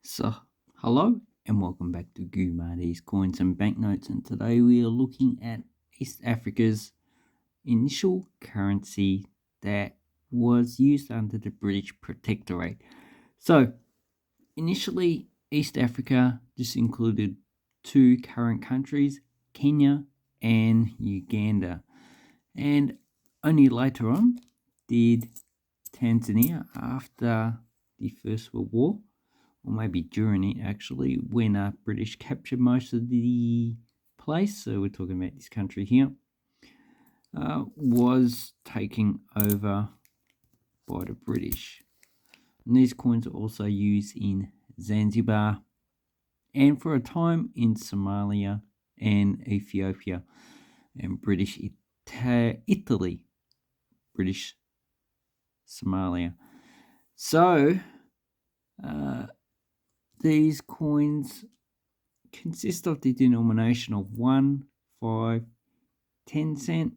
So, hello and welcome back to Gumardi's Coins and Banknotes. And today we are looking at East Africa's initial currency that was used under the British Protectorate. So, initially, East Africa just included two current countries, Kenya and Uganda. And only later on did Tanzania, after the First World War, or maybe during it actually, when British captured most of the place, so we're talking about this country here, was taken over by the British. And these coins are also used in Zanzibar and for a time in Somalia and Ethiopia and British Italy, British Somalia. So, these coins consist of the denomination of 1, 5, 10 cent.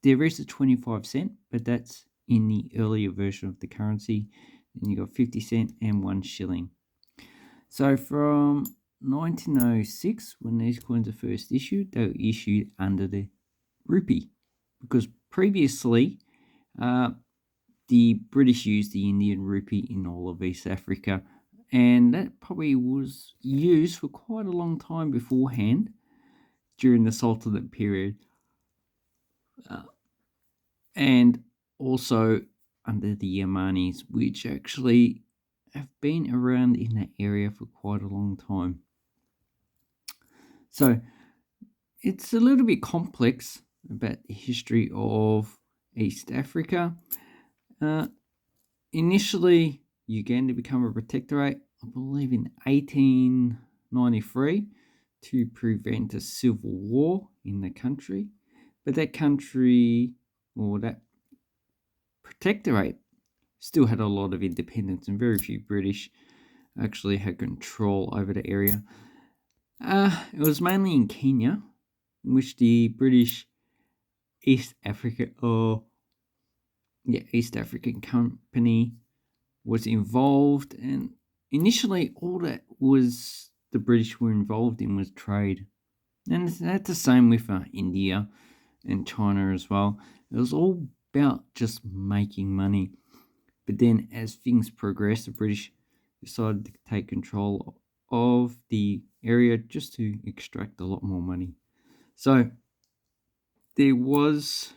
There is a 25 cent, but that's in the earlier version of the currency. Then you got 50 cent and 1 shilling. So from 1906, when these coins are first issued, they were issued under the rupee, because previously the British used the Indian rupee in all of East Africa, and that probably was used for quite a long time beforehand during the Sultanate period, and also under the Yamanis, which actually have been around in that area for quite a long time. So it's a little bit complex about the history of East Africa. Initially, Uganda became a protectorate, I believe, in 1893 to prevent a civil war in the country. But that country, or that protectorate, still had a lot of independence, and very few British actually had control over the area. It was mainly in Kenya, in which the British East African Company was involved, and initially all that was the British were involved in was trade, and that's the same with India and China as well. It was all about just making money. But then as things progressed, the British decided to take control of the area just to extract a lot more money. So there was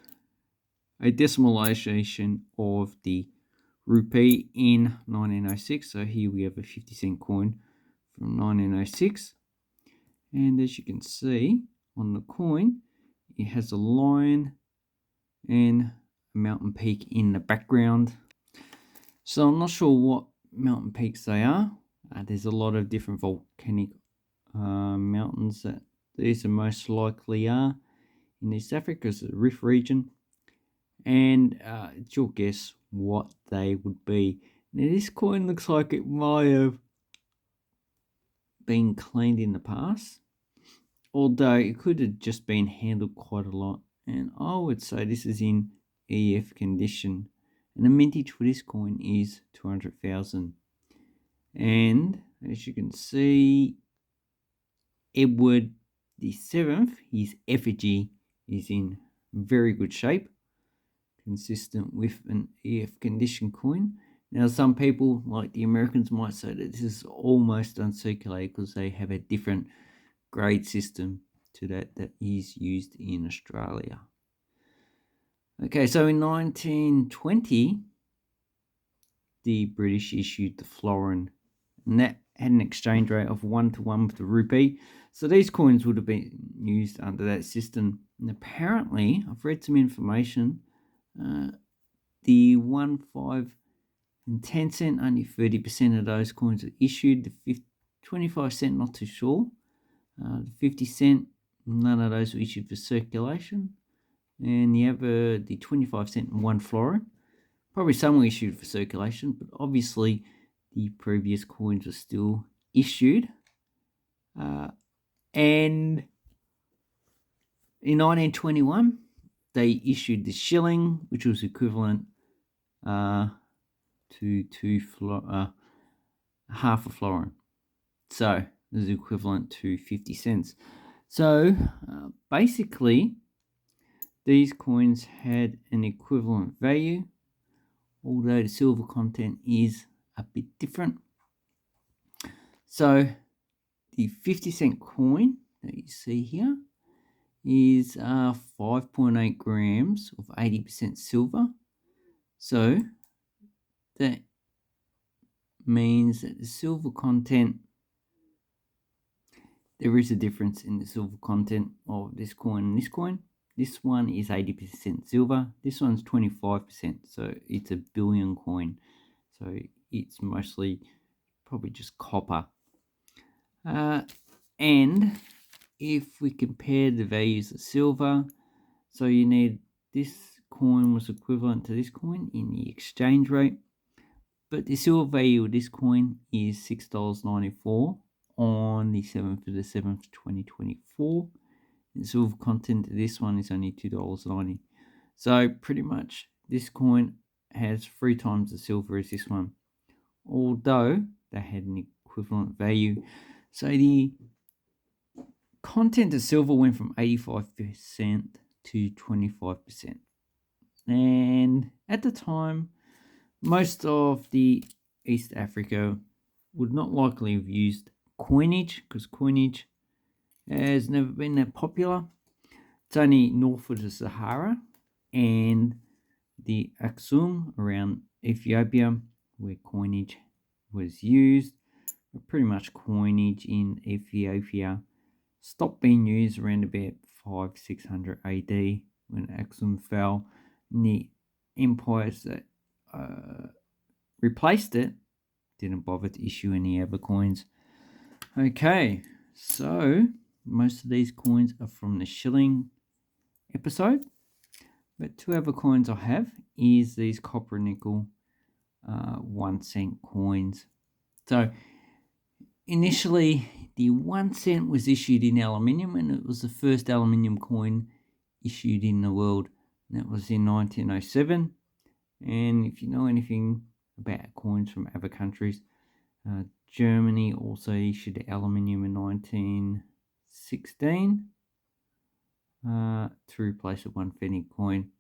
a decimalisation of the rupee in 1906. So here we have a 50 cent coin from 1906. And as you can see on the coin, it has a lion and a mountain peak in the background. So I'm not sure what mountain peaks they are. There's a lot of different volcanic mountains that these are most likely are in East Africa, it's the Rift region. And it's your guess what they would be. Now this coin looks like it might have been cleaned in the past, although it could have just been handled quite a lot. And I would say this is in EF condition. And the mintage for this coin is 200,000. And as you can see, Edward VII, his effigy is in very good shape, consistent with an EF condition coin. Now, some people, like the Americans, might say that this is almost uncirculated because they have a different grade system to that is used in Australia. Okay, so in 1920, the British issued the florin, and that had an exchange rate of 1-to-1 with the rupee. So these coins would have been used under that system. And apparently, I've read some information, the 1, 5, and 10 cent, only 30% of those coins are issued. The 25 cent, not too sure. The 50 cent, none of those were issued for circulation. And the 25 cent and 1 florin, probably some were issued for circulation, but obviously the previous coins were still issued. And in 1921, they issued the shilling, which was equivalent to half a florin. So this is equivalent to 50 cents. So basically, these coins had an equivalent value, although the silver content is a bit different. So the 50-cent coin that you see here is 5.8 grams of 80% silver. So that means that the silver content, there is a difference in the silver content of this coin and this coin. This one is 80% silver. This one's 25%. So it's a billion coin. So it's mostly probably just copper. And if we compare the values of silver, so you need, this coin was equivalent to this coin in the exchange rate, but the silver value of this coin is $6.94 on the 7th of the 7th, 2024. The silver content of this one is only $2.90. So pretty much this coin has 3 times the silver as this one, although they had an equivalent value. So the content of silver went from 85% to 25%. And at the time, most of the East Africa would not likely have used coinage, because coinage has never been that popular. It's only north of the Sahara and the Aksum around Ethiopia where coinage was used. But pretty much coinage in Ethiopia stopped being used around about 500-600 AD when Aksum fell, and the empires that replaced it didn't bother to issue any other coins. Okay, so most of these coins are from the shilling episode, but 2 other coins I have is these copper nickel 1 cent coins. So initially the 1 cent was issued in aluminium, and it was the first aluminium coin issued in the world. And that was in 1907. And if you know anything about coins from other countries, Germany also issued aluminium in 1916 to replace a 1 penny coin.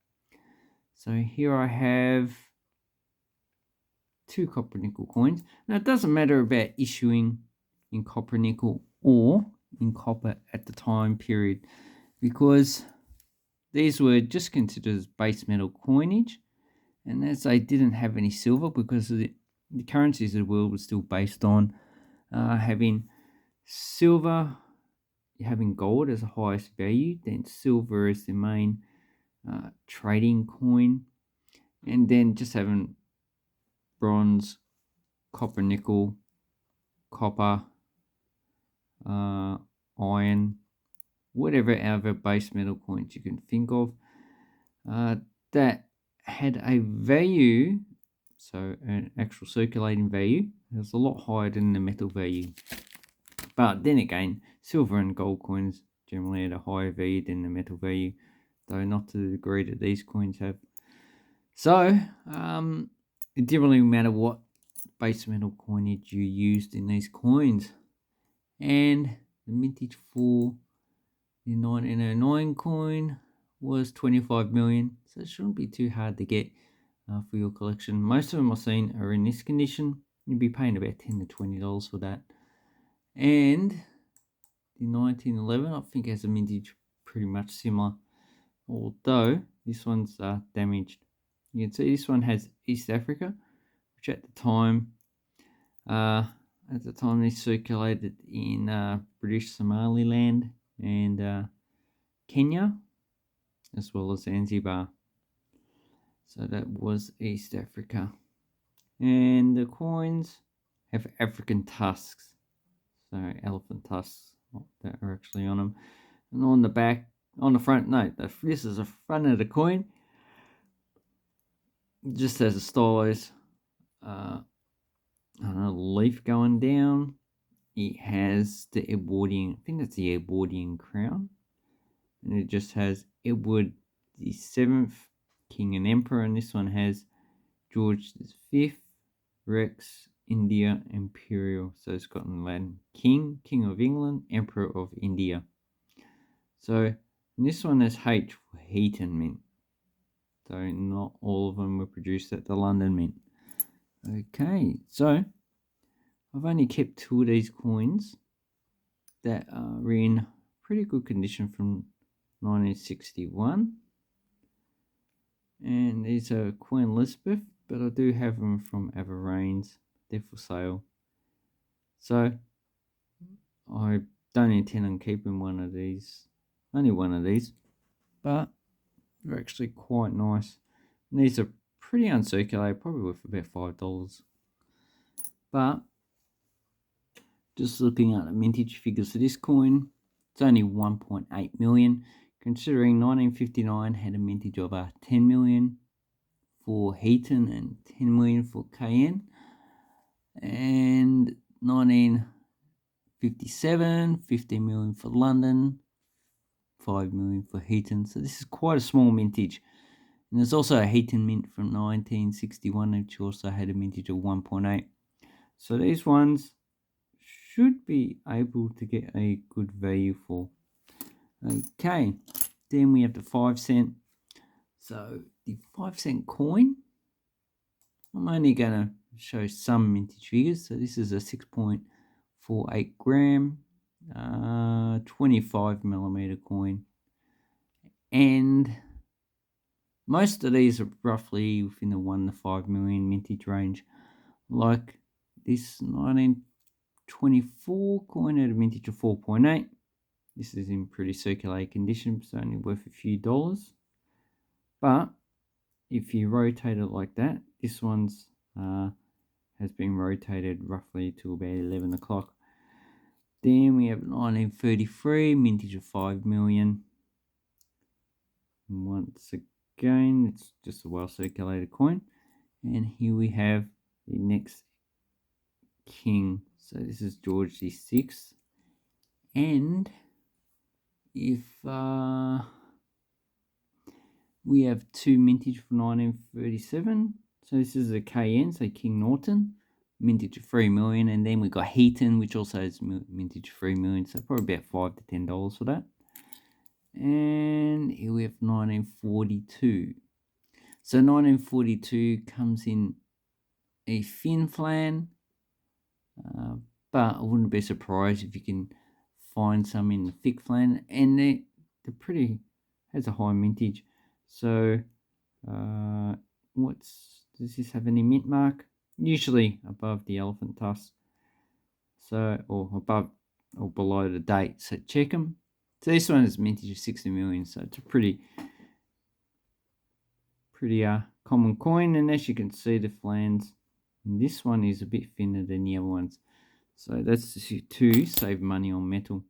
So here I have 2 copper nickel coins. Now it doesn't matter about issuing in copper nickel or in copper at the time period, because these were just considered as base metal coinage, and as they didn't have any silver, because the currencies of the world were still based on having silver, having gold as the highest value, then silver as the main trading coin, and then just having bronze, copper, nickel, copper, iron, whatever other base metal coins you can think of that had a value, so an actual circulating value, it was a lot higher than the metal value. But then again, silver and gold coins generally had a higher value than the metal value, though not to the degree that these coins have. So it didn't really matter what base metal coinage you used in these coins. And the mintage for the 1909 coin was 25 million, so it shouldn't be too hard to get for your collection. Most of them I've seen are in this condition. You'd be paying about $10 to $20 for that. And the 1911 I think has a mintage pretty much similar, although this one's damaged. You can see this one has East Africa, which at the time they circulated in British Somaliland and Kenya, as well as Zanzibar. So that was East Africa. And the coins have African tusks, so elephant tusks that are actually on them. And on the back, on the front, no, this is the front of the coin. It just has a stylized leaf going down. It has the Edwardian, I think that's the Edwardian crown. And it just has Edward the 7th, King and Emperor. And this one has George the 5th, Rex, India Imperial. So it's got in Latin King, King of England, Emperor of India. So this one is H for Heaton Mint. So not all of them were produced at the London Mint. Okay, so I've only kept 2 of these coins that are in pretty good condition from 1961. And these are Queen Elizabeth, but I do have them from Aberranes. They're for sale. So I don't intend on keeping one of these, only one of these, but they're actually quite nice. And these are pretty uncirculated, probably worth about $5. But just looking at the mintage figures for this coin, it's only 1.8 million, considering 1959 had a mintage of 10 million for Heaton and 10 million for Cayenne, and 1957, 15 million for London, 5 million for Heaton. So this is quite a small mintage. And there's also a Heaton mint from 1961, which also had a mintage of 1.8. So these ones should be able to get a good value for. Okay, then we have the 5 cent. So the 5 cent coin, I'm only going to show some mintage figures. So this is a 6.48 gram, 25 millimeter coin. And most of these are roughly within the 1 to 5 million mintage range. Like this 1924 coin had a mintage of 4.8. This is in pretty circulated condition, it's only worth a few dollars. But if you rotate it like that, this one's has been rotated roughly to about 11 o'clock. Then we have 1933, mintage of 5 million. And once again, it's just a well circulated coin. And here we have the next king. So this is George VI. And if we have 2 mintage for 1937. So this is a Cayenne, so King Norton, mintage of 3 million. And then we got Heaton, which also has mintage of 3 million. So probably about $5 to $10 for that. And here we have 1942. So 1942 comes in a thin flan, but I wouldn't be surprised if you can find some in the thick flan, and they're pretty, has a high mintage. So does this have any mint mark? Usually above the elephant tusk, so, or above or below the date, so check them. So this one is mintage of 60 million, so it's a pretty common coin. And as you can see, the flans, this one is a bit thinner than the other ones, so that's to save money on metal.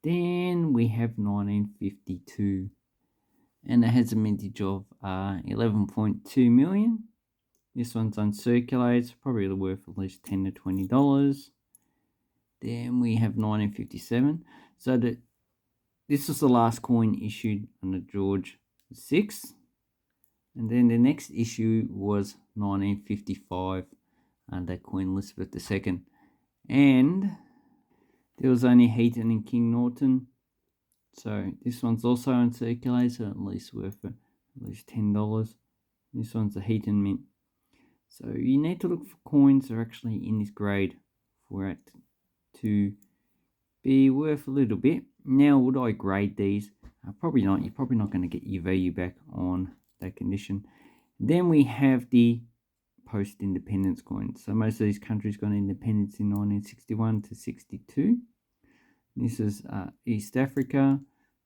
Then we have 1952, and it has a mintage of 11.2 million. This one's uncirculated, so probably worth at least $10 to $20. Then we have 1957. So this was the last coin issued under George VI. And then the next issue was 1955 under Queen Elizabeth II. And there was only Heaton and King Norton. So this one's also uncirculated, so at least worth at least $10. This one's a Heaton mint. So you need to look for coins that are actually in this grade for it to be worth a little bit. Now, would I grade these? Probably not. You're probably not going to get your value back on that condition. Then we have the post-independence coins. So most of these countries got independence in 1961 to 62. This is East Africa,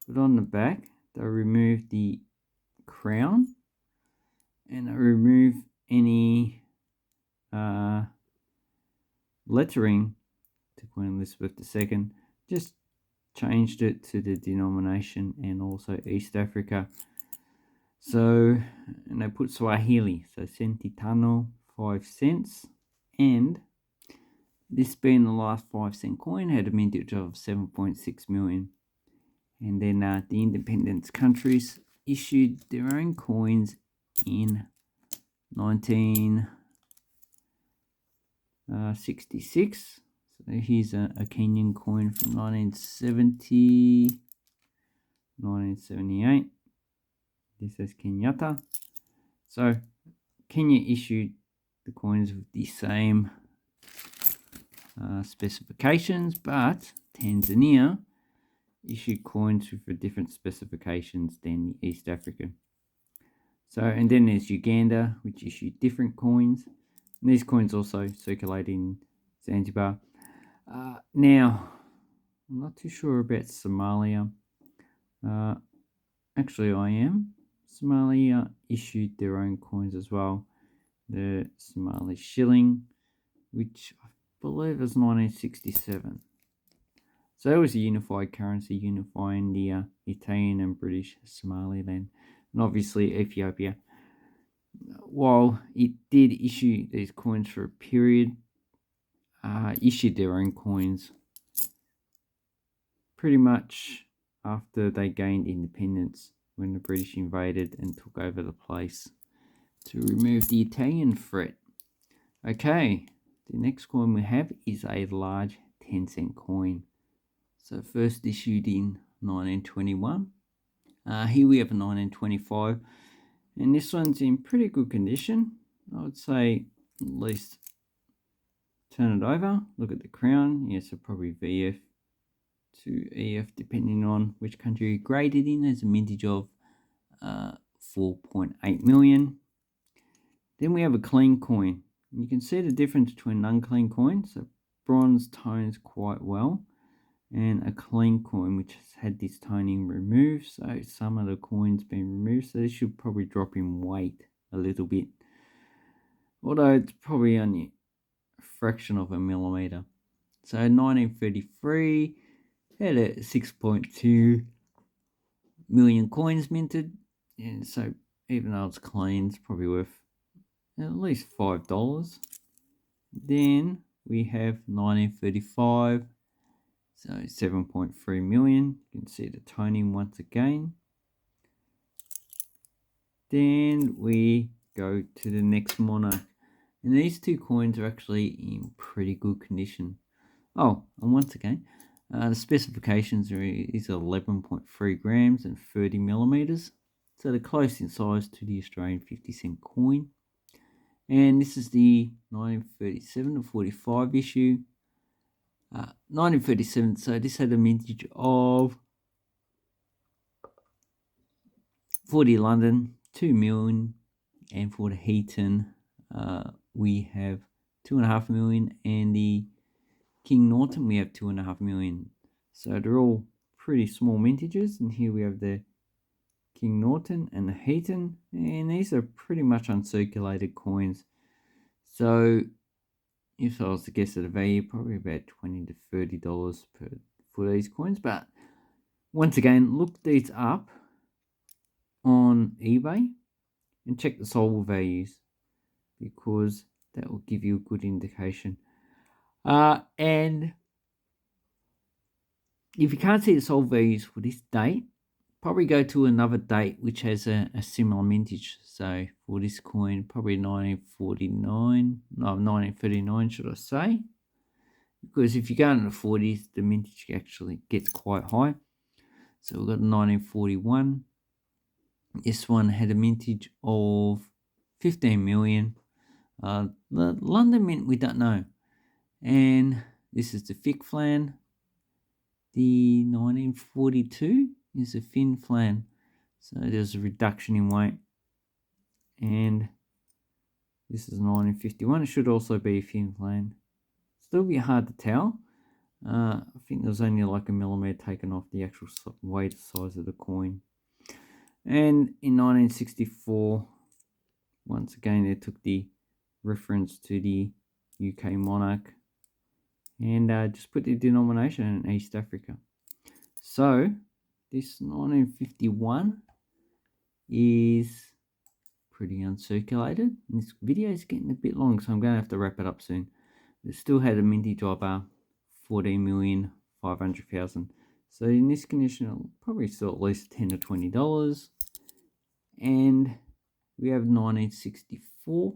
but on the back they remove the crown and they remove any lettering to Queen Elizabeth II. Just changed it to the denomination and also East Africa. So, and they put Swahili, so centitano, 5 cents, and this being the last 5 cent coin had a mintage of 7.6 million. And then the independence countries issued their own coins in 19 66. So here's a Kenyan coin from 1970, 1978. This says Kenyatta. So Kenya issued the coins with the same specifications, but Tanzania issued coins with different specifications than the East African. So, and then there's Uganda, which issued different coins. And these coins also circulate in Zanzibar. Now, I'm not too sure about Somalia. Actually, I am. Somalia issued their own coins as well. The Somali shilling, which I believe is 1967. So that was a unified currency, unifying the Italian and British Somaliland, and obviously Ethiopia. While it did issue these coins for a period, issued their own coins pretty much after they gained independence, when the British invaded and took over the place to remove the Italian threat. Okay, the next coin we have is a large 10-cent coin. So first issued in 1921. Here we have a 1925, and this one's in pretty good condition. I would say at least turn it over, look at the crown. Yes, so probably VF to EF depending on which country you grade it in. There's a mintage of 4.8 million. Then we have a clean coin. You can see the difference between an unclean coin, so bronze tones quite well, and a clean coin which has had this toning removed. So some of the coins been removed, so this should probably drop in weight a little bit, although it's probably only a fraction of a millimeter. So 1933 had a 6.2 million coins minted, and so even though it's clean, it's probably worth at least $5. Then we have 1935, so 7.3 million. You can see the toning once again. Then we go to the next monarch, and these two coins are actually in pretty good condition. Oh, and once again, the specifications is 11.3 grams and 30 millimeters, so they're close in size to the Australian 50-cent coin. And this is the 1937 to 45 issue. 1937, so this had a mintage of 40 London, 2 million, and for the Heaton, we have 2.5 million, and the King Norton, we have 2.5 million. So they're all pretty small mintages, and here we have the King Norton and the Heaton, and these are pretty much uncirculated coins. So if I was to guess at a value, probably about $20 to $30 for these coins. But once again, look these up on eBay and check the sold values, because that will give you a good indication. And if you can't see the sold values for this date, probably go to another date which has a similar mintage. So for this coin, probably 1939 should I say, because if you go into the 40s, the mintage actually gets quite high. So we've got 1941. This one had a mintage of 15 million. The London Mint, we don't know. And this is the thick flan. The 1942 is a thin flan. So there's a reduction in weight. And this is 1951. It should also be a thin flan. Still be hard to tell. I think there's only like a millimeter taken off the actual weight size of the coin. And in 1964, once again, they took the reference to the UK monarch and just put the denomination in East Africa. So this 1951 is pretty uncirculated. This video is getting a bit long, so I'm going to have to wrap it up soon. It still had a mintage of 14,500,000. So in this condition, it'll probably still at least $10 to $20. And we have 1964.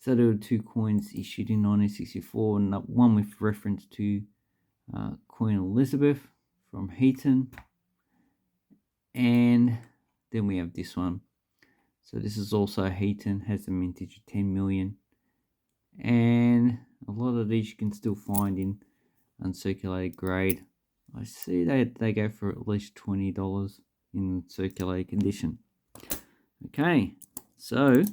So there were two coins issued in 1964, and one with reference to Queen Elizabeth from Heaton, and then we have this one. So this is also Heaton, has a mintage of 10 million, and a lot of these you can still find in uncirculated grade. I see that they go for at least $20 in circulated condition. Okay, so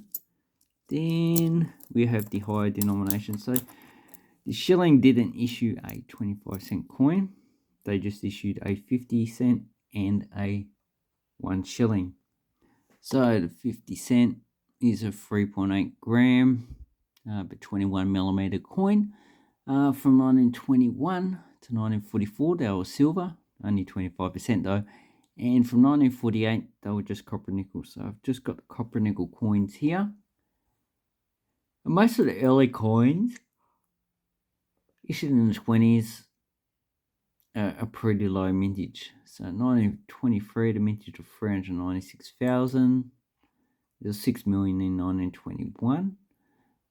then we have the higher denomination. So the shilling didn't issue a 25-cent coin. They just issued a 50-cent and a 1 shilling. So the 50-cent is a 3.8 gram but 21 millimeter coin. From 1921 to 1944, they were silver, only 25% though. And from 1948, they were just copper nickel. So I've just got the copper nickel coins here. And most of the early coins issued in the 20s are pretty low mintage. So 1923, the mintage of 396,000. There's 6 million in 1921.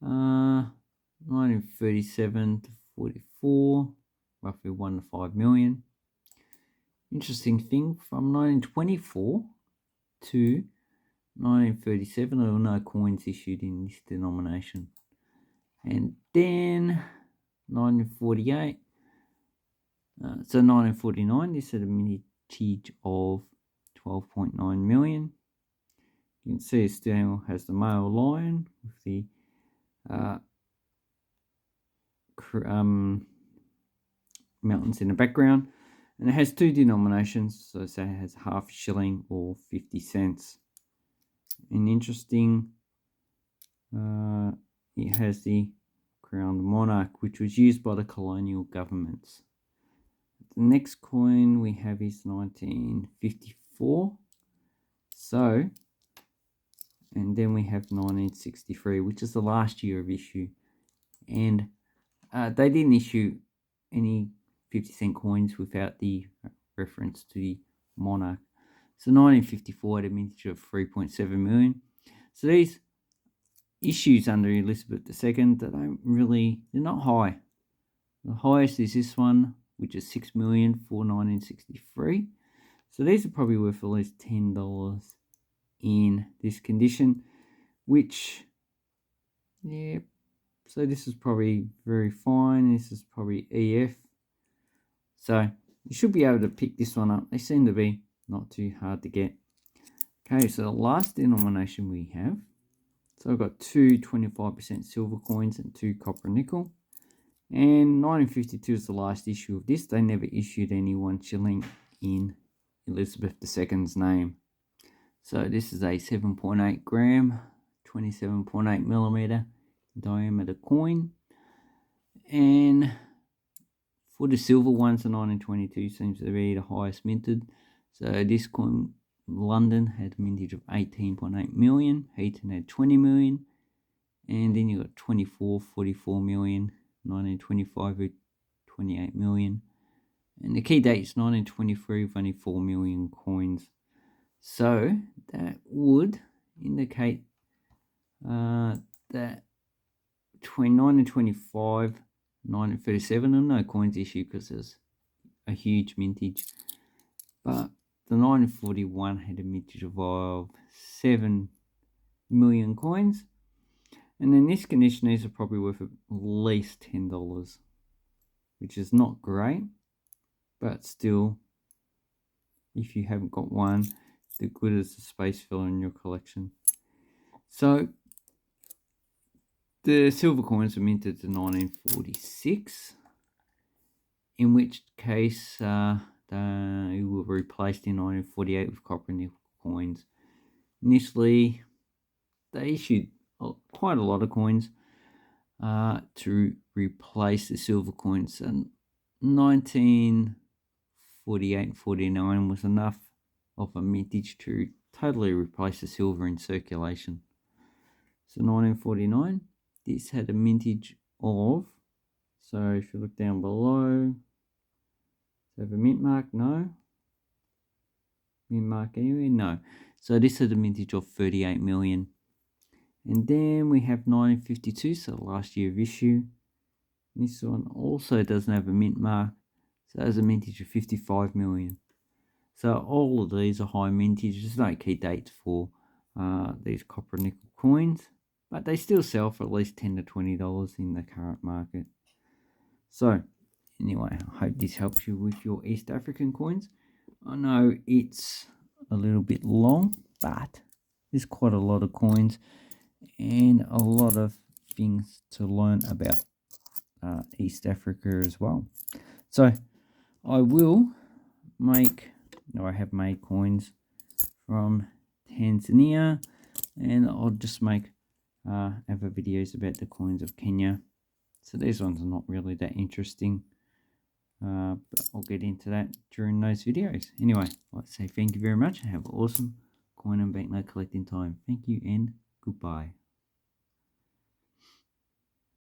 1937 to 44, roughly 1 to 5 million. Interesting thing, from 1924 to 1937, there were no coins issued in this denomination. And then 1948, so 1949, this had a mintage of 12.9 million. You can see it still has the male lion with the mountains in the background, and it has two denominations, so say it has half a shilling or 50 cents. And interesting, it has the crowned monarch, which was used by the colonial governments. The next coin we have is 1954. So, and then we have 1963, which is the last year of issue. And they didn't issue any 50-cent coins without the reference to the monarch. So 1954 had a mintage of 3.7 million. So these issues under Elizabeth II, they're not high. The highest is this one, which is 6 million for 1963. So these are probably worth at least $10 in this condition, which, yeah, so this is probably very fine. This is probably EF. So you should be able to pick this one up. They seem to be not too hard to get. Okay, so the last denomination we have. So I've got two 25% silver coins and two copper nickel. And 1952 is the last issue of this. They never issued any 1 shilling in Elizabeth II's name. So this is a 7.8 gram, 27.8 millimeter diameter coin. And for the silver ones, the 1922 seems to be the highest minted. So this coin, London, had a mintage of 18.8 million. Heaton had 20 million. And then you got 24, 44 million. 1925 with 28 million. And the key date is 1923 with only 4 million coins. So that would indicate that between 1925 and 1937, there were no coins issued because there's a huge mintage. But the 1941 had a mintage of 7 million coins. And in this condition, these are probably worth at least $10, which is not great, but still, if you haven't got one, they're good as a space filler in your collection. So the silver coins were minted in 1946, in which case they were replaced in 1948 with copper nickel coins. Initially, they issued quite a lot of coins to replace the silver coins, and 1948 and 49 was enough of a mintage to totally replace the silver in circulation. So 1949, this had a mintage of, so if you look down below, does it have a mint mark? No. Mint mark anywhere? No. So this had a mintage of 38 million. And then we have 1952, so last year of issue. This one also doesn't have a mint mark, so it has a mintage of 55 million. So all of these are high mintage. There's no key dates for these copper nickel coins, but they still sell for at least $10 to $20 in the current market. So anyway, I hope this helps you with your East African coins. I know it's a little bit long, but there's quite a lot of coins and a lot of things to learn about East Africa as well. So I have made coins from Tanzania, and I'll just make other videos about the coins of Kenya. So these ones are not really that interesting, but I'll get into that during those videos. Anyway, let's say thank you very much and have an awesome coin and banknote collecting time. Thank you and goodbye.